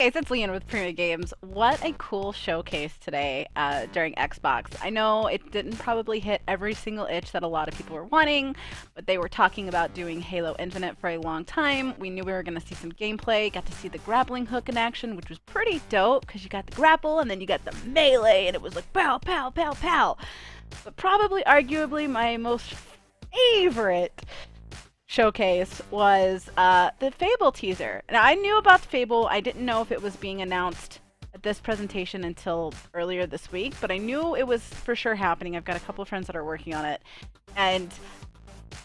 guys, it's Leon with Prima Games. What a cool showcase today during Xbox. I know it didn't probably hit every single itch that a lot of people were wanting, but they were talking about doing Halo Infinite for a long time. We knew we were going to see some gameplay, got to see the grappling hook in action, which was pretty dope because you got the grapple and then you got the melee and it was like pow, pow, pow, pow. But probably, arguably, my most favorite showcase was the Fable teaser. Now, I knew about Fable. I didn't know if it was being announced at this presentation until earlier this week, but I knew it was for sure happening. I've got a couple of friends that are working on it, and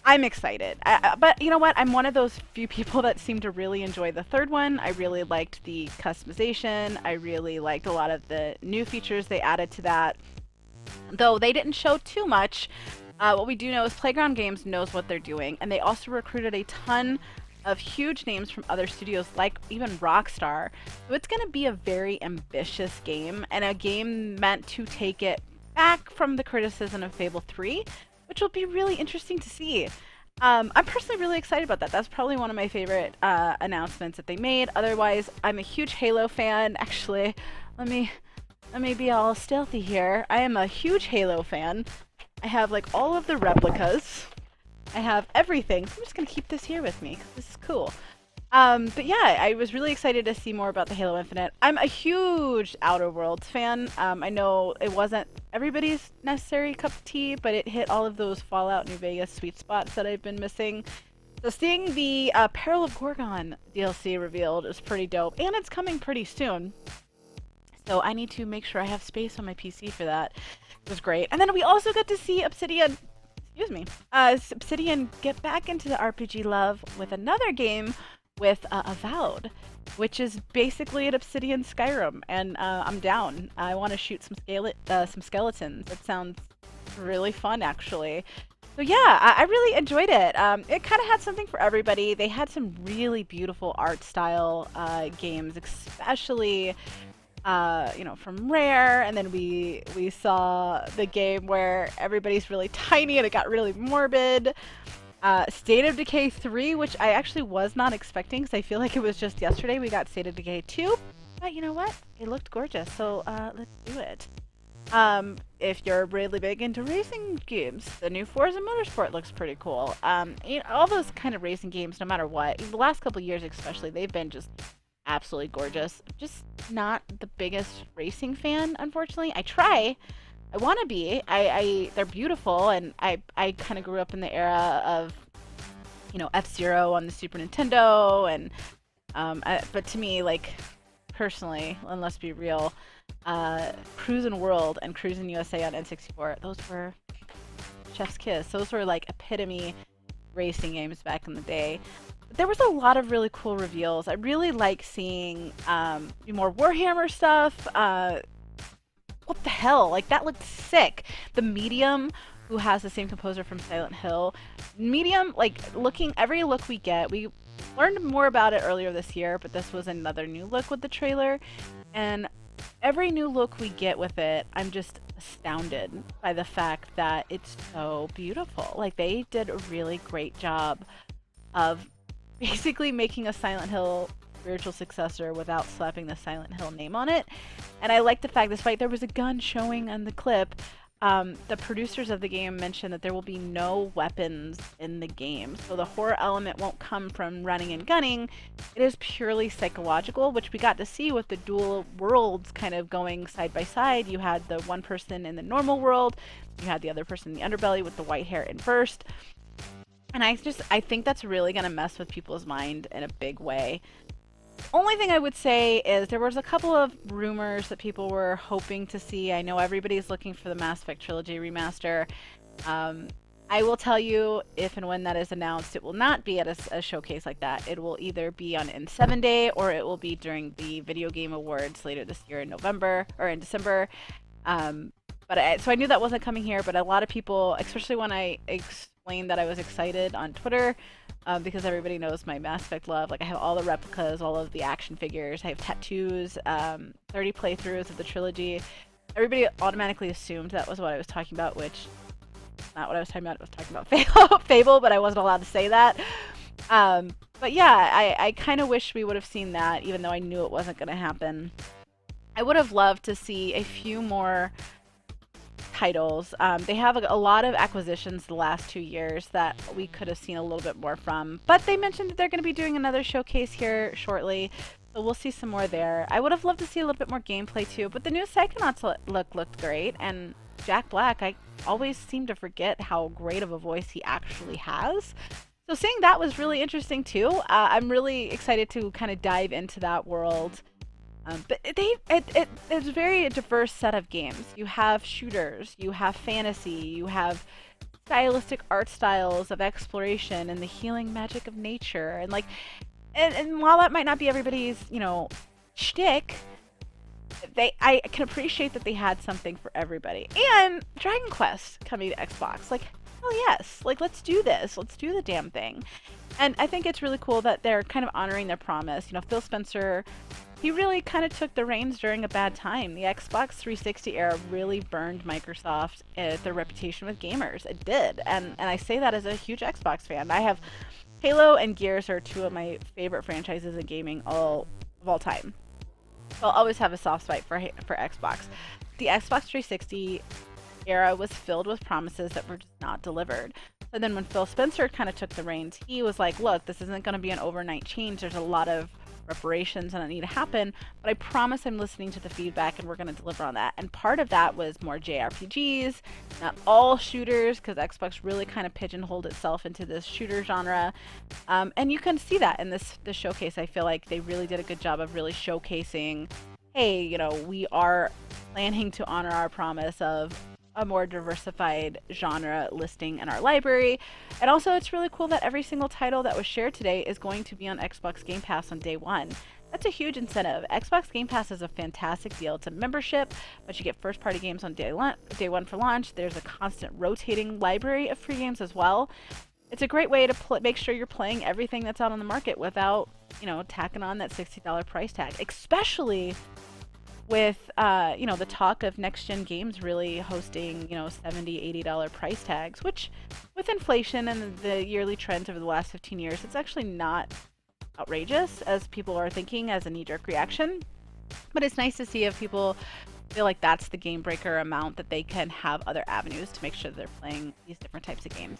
I'm excited. But you know what? I'm one of those few people that seem to really enjoy the third one. I really liked the customization. I really liked a lot of the new features they added to that. Though they didn't show too much, what we do know is Playground Games knows what they're doing, and they also recruited a ton of huge names from other studios, like even Rockstar. So it's going to be a very ambitious game, and a game meant to take it back from the criticism of Fable 3, which will be really interesting to see. I'm personally really excited about that. That's probably one of my favorite announcements that they made. Otherwise, I'm a huge Halo fan. Actually, let me be all stealthy here. I am a huge Halo fan. I have like all of the replicas. I have everything. So I'm just gonna keep this here with me because this is cool. But yeah, I was really excited to see more about the Halo Infinite. I'm a huge Outer Worlds fan. I know it wasn't everybody's necessary cup of tea, but it hit all of those Fallout New Vegas sweet spots that I've been missing. So seeing the Peril of Gorgon DLC revealed is pretty dope, and it's coming pretty soon. So I need to make sure I have space on my PC for that. It was great. And then we also got to see Obsidian, Obsidian get back into the RPG love with another game with Avowed, which is basically an Obsidian Skyrim, and I'm down. I want to shoot some skeletons. It sounds really fun, actually. So yeah, I really enjoyed it. It kind of had something for everybody. They had some really beautiful art style games, especially from Rare, and then we saw the game where everybody's really tiny and it got really morbid. State of Decay 3, which I actually was not expecting because I feel like it was just yesterday we got State of Decay 2. But you know what? It looked gorgeous, so let's do it. If you're really big into racing games, the new Forza Motorsport looks pretty cool. All those kind of racing games, no matter what, the last couple of years especially, they've been just absolutely gorgeous. Just not the biggest racing fan, unfortunately. I try. I want to be. They're beautiful, and I kind of grew up in the era of, F-Zero on the Super Nintendo, and but to me, like, personally, and let's be real, Cruisin' World and Cruisin' USA on N64, those were chef's kiss. Those were like epitome racing games back in the day. There was a lot of really cool reveals. I really like seeing more Warhammer stuff. What the hell? Like, that looked sick. The Medium, who has the same composer from Silent Hill. Medium, like, every look we get, we learned more about it earlier this year, but this was another new look with the trailer. And every new look we get with it, I'm just astounded by the fact that it's so beautiful. Like, they did a really great job of basically making a Silent Hill spiritual successor without slapping the Silent Hill name on it. And I like the fact, despite there was a gun showing on the clip, the producers of the game mentioned that there will be no weapons in the game. So the horror element won't come from running and gunning. It is purely psychological, which we got to see with the dual worlds kind of going side by side. You had the one person in the normal world, you had the other person in the underbelly with the white hair in burst. And I think that's really going to mess with people's mind in a big way. Only thing I would say is there was a couple of rumors that people were hoping to see. I know everybody's looking for the Mass Effect Trilogy remaster. I will tell you, if and when that is announced, it will not be at a showcase like that. It will either be on N7 Day or it will be during the Video Game Awards later this year in November or in December. So I knew that wasn't coming here, but a lot of people, especially when I explained that I was excited on Twitter, because everybody knows my Mass Effect love. Like, I have all the replicas, all of the action figures, I have tattoos, 30 playthroughs of the trilogy. Everybody automatically assumed that was what I was talking about, which is not what I was talking about. I was talking about Fable, but I wasn't allowed to say that. But yeah, I kind of wish we would have seen that, even though I knew it wasn't going to happen. I would have loved to see a few more titles. They have a lot of acquisitions the last 2 years that we could have seen a little bit more from. But they mentioned that they're going to be doing another showcase here shortly. So we'll see some more there. I would have loved to see a little bit more gameplay too. But the new Psychonauts looked great. And Jack Black, I always seem to forget how great of a voice he actually has. So seeing that was really interesting too. I'm really excited to kind of dive into that world. But it's a very diverse set of games. You have shooters, you have fantasy, you have stylistic art styles of exploration and the healing magic of nature. And like, and while that might not be everybody's, shtick, I can appreciate that they had something for everybody. And Dragon Quest coming to Xbox, like, hell yes, like let's do this, let's do the damn thing. And I think it's really cool that they're kind of honoring their promise. Phil Spencer, he really kind of took the reins during a bad time. The Xbox 360 era really burned Microsoft, their reputation with gamers. It did, and I say that as a huge Xbox fan. I have Halo and Gears are two of my favorite franchises in gaming of all time. So I'll always have a soft spot for Xbox. The Xbox 360 era was filled with promises that were just not delivered. So then when Phil Spencer kind of took the reins, he was like, look, this isn't going to be an overnight change. There's a lot of reparations that need to happen, but I promise I'm listening to the feedback and we're going to deliver on that. And part of that was more JRPGs, not all shooters, because Xbox really kind of pigeonholed itself into this shooter genre. And you can see that in this showcase. I feel like they really did a good job of really showcasing, hey, we are planning to honor our promise of a more diversified genre listing in our library. And also it's really cool that every single title that was shared today is going to be on Xbox Game Pass on day one. That's a huge incentive. Xbox Game Pass is a fantastic deal. It's a membership, but you get first party games on day one for launch. There's a constant rotating library of free games as well. It's a great way to make sure you're playing everything that's out on the market without, tacking on that $60 price tag, especially with the talk of next gen games really hosting $70-$80 price tags, which with inflation and the yearly trends over the last 15 years, it's actually not outrageous as people are thinking as a knee-jerk reaction. But it's nice to see if people feel like that's the game breaker amount that they can have other avenues to make sure they're playing these different types of games.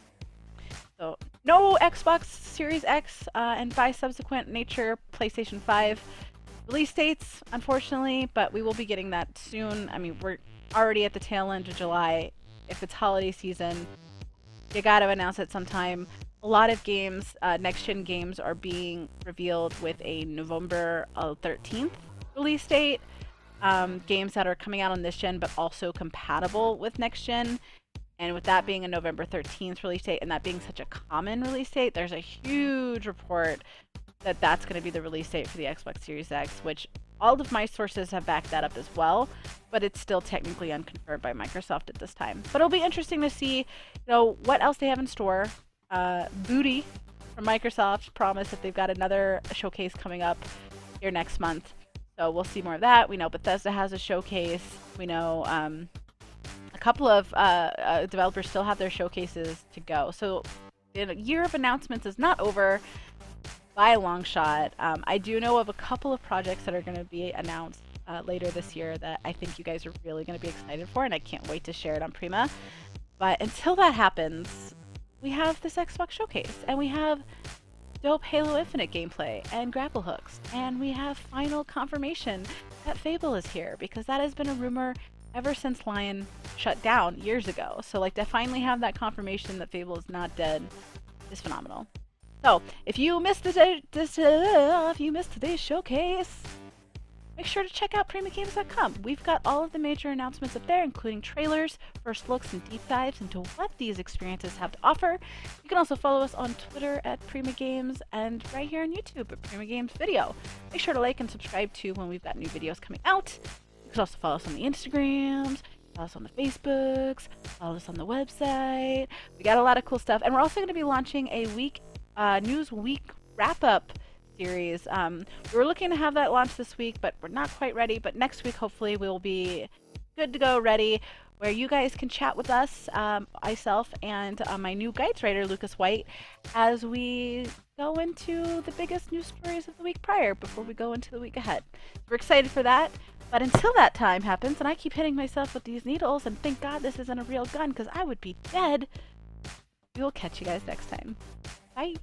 So no Xbox Series X and by subsequent nature PlayStation 5 release dates, unfortunately, but we will be getting that soon. I mean, we're already at the tail end of July. If it's holiday season, you gotta announce it sometime. A lot of games, next-gen games, are being revealed with a November 13th release date. Games that are coming out on this gen, but also compatible with next-gen. And with that being a November 13th release date, and that being such a common release date, there's a huge report that that's going to be the release date for the Xbox Series X, which all of my sources have backed that up as well, but it's still technically unconfirmed by Microsoft at this time. But it'll be interesting to see, what else they have in store. Booty from Microsoft promised that they've got another showcase coming up here next month, so we'll see more of that. We know Bethesda has a showcase. We know a couple of developers still have their showcases to go. So the year of announcements is not over by a long shot. I do know of a couple of projects that are going to be announced later this year that I think you guys are really going to be excited for, and I can't wait to share it on Prima. But until that happens, we have this Xbox showcase, and we have dope Halo Infinite gameplay and grapple hooks, and we have final confirmation that Fable is here, because that has been a rumor ever since Lion shut down years ago. So like to finally have that confirmation that Fable is not dead is phenomenal. So if you missed today's showcase, make sure to check out PrimaGames.com. We've got all of the major announcements up there, including trailers, first looks, and deep dives into what these experiences have to offer. You can also follow us on Twitter at PrimaGames and right here on YouTube at PrimaGames Video. Make sure to like and subscribe too when we've got new videos coming out. You can also follow us on the Instagrams, follow us on the Facebooks, follow us on the website. We got a lot of cool stuff, and we're also going to be launching a news week wrap-up series. We were looking to have that launch this week, but we're not quite ready. But next week, hopefully, we'll be good to go, ready, where you guys can chat with us, myself, and my new guides writer, Lucas White, as we go into the biggest news stories of the week prior before we go into the week ahead. We're excited for that, but until that time happens, and I keep hitting myself with these needles, and thank God this isn't a real gun, because I would be dead, we will catch you guys next time. Bye!